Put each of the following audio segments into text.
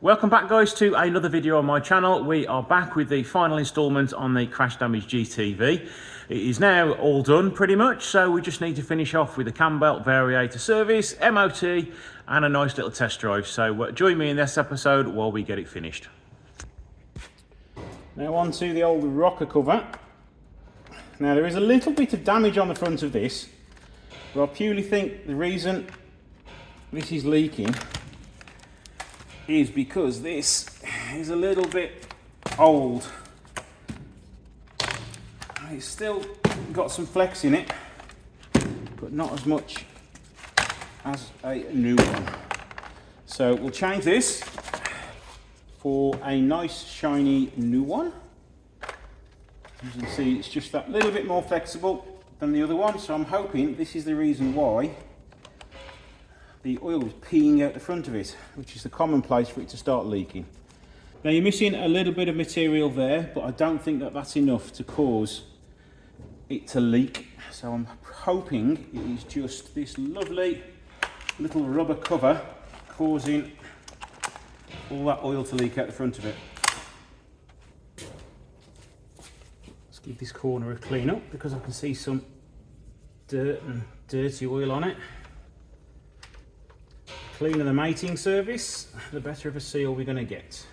Welcome back guys to another video on my channel. We are back with the final instalment on the crash damaged GTV. It is now all done pretty much, so we just need to finish off with the cam belt variator service, MOT and a nice little test drive. So join me in this episode while we get it finished. Now on to the old rocker cover. Now there is a little bit of damage on the front of this, but I purely think the reason this is leaking is because this is a little bit old. It's still got some flex in it, but not as much as a new one. So we'll change this for a nice shiny new one. As you can see, it's just that little bit more flexible than the other one, so I'm hoping this is the reason why the oil is peeing out the front of it, which is the common place for it to start leaking. Now you're missing a little bit of material there, but I don't think that that's enough to cause it to leak. So I'm hoping it is just this lovely little rubber cover causing all that oil to leak out the front of it. Let's give this corner a clean up because I can see some dirt and dirty oil on it. Cleaner the mating surface, the better of a seal we're going to get.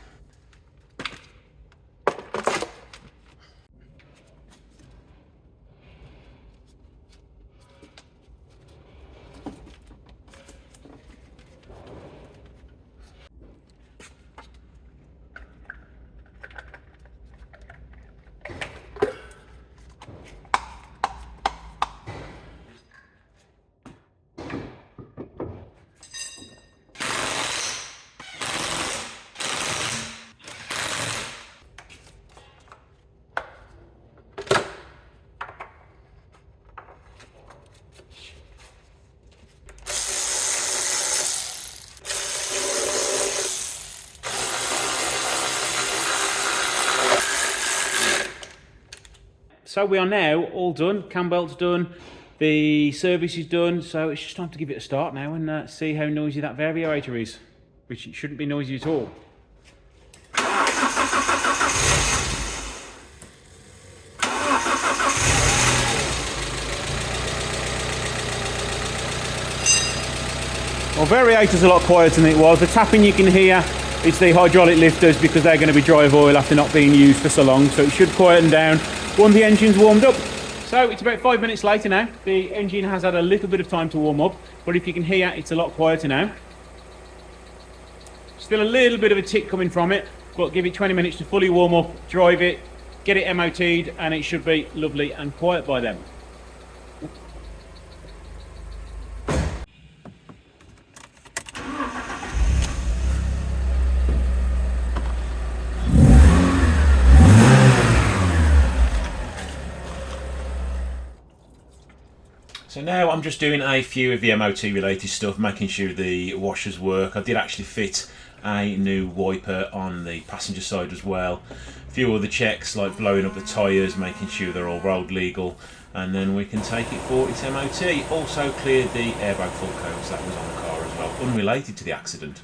So we are now all done, cam belt's done, the service is done, so it's just time to give it a start now and see how noisy that variator is, which it shouldn't be noisy at all. Well, variator's a lot quieter than it was. The tapping you can hear, it's the hydraulic lifters because they're going to be dry of oil after not being used for so long, so it should quieten down once the engine's warmed up. So it's about 5 minutes later now. The engine has had a little bit of time to warm up, but if you can hear, it's a lot quieter now. Still a little bit of a tick coming from it, but give it 20 minutes to fully warm up, drive it, get it MOT'd, and it should be lovely and quiet by then. So now I'm just doing a few of the MOT related stuff, making sure the washers work. I did actually fit a new wiper on the passenger side as well. A few other checks like blowing up the tyres, making sure they're all road legal, and then we can take it for its MOT. Also cleared the airbag full coats that was on the car as well, unrelated to the accident.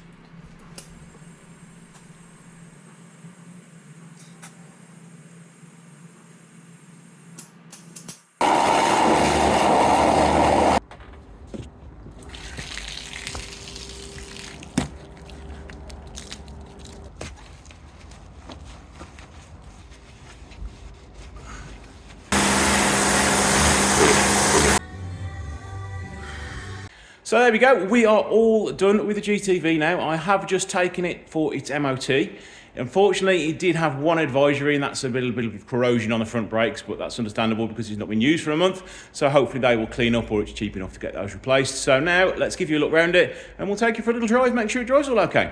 So there we go, we are all done with the GTV now. I have just taken it for its MOT. Unfortunately, it did have one advisory, and that's a little bit of corrosion on the front brakes, but that's understandable because it's not been used for a month. So hopefully they will clean up, or it's cheap enough to get those replaced. So now let's give you a look around it and we'll take you for a little drive, make sure it drives all okay.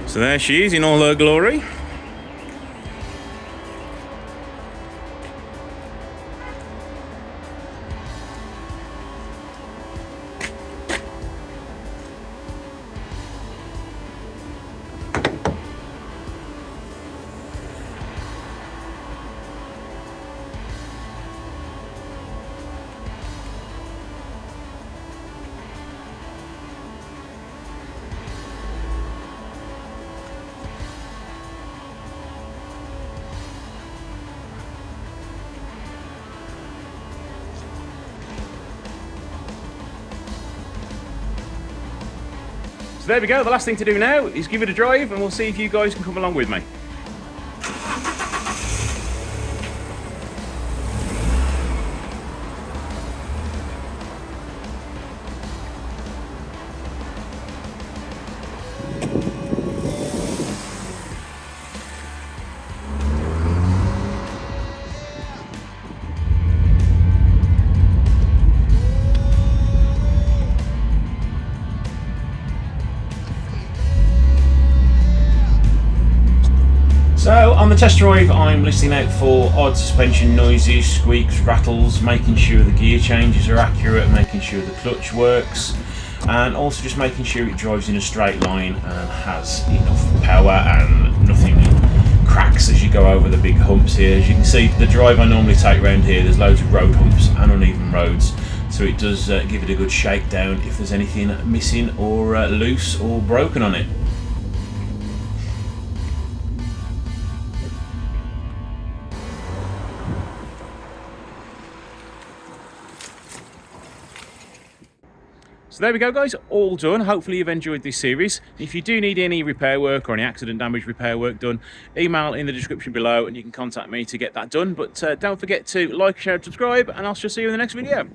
So there she is in all her glory. So there we go, the last thing to do now is give it a drive and we'll see if you guys can come along with me. So on the test drive I'm listening out for odd suspension noises, squeaks, rattles, making sure the gear changes are accurate, making sure the clutch works, and also just making sure it drives in a straight line and has enough power and nothing cracks as you go over the big humps here. As you can see, the drive I normally take around here, there's loads of road humps and uneven roads, so it does give it a good shakedown if there's anything missing or loose or broken on it. So there we go guys, all done. Hopefully you've enjoyed this series. If you do need any repair work or any accident damage repair work done, email in the description below and you can contact me to get that done. But don't forget to like, share and subscribe, and I'll just see you in the next video.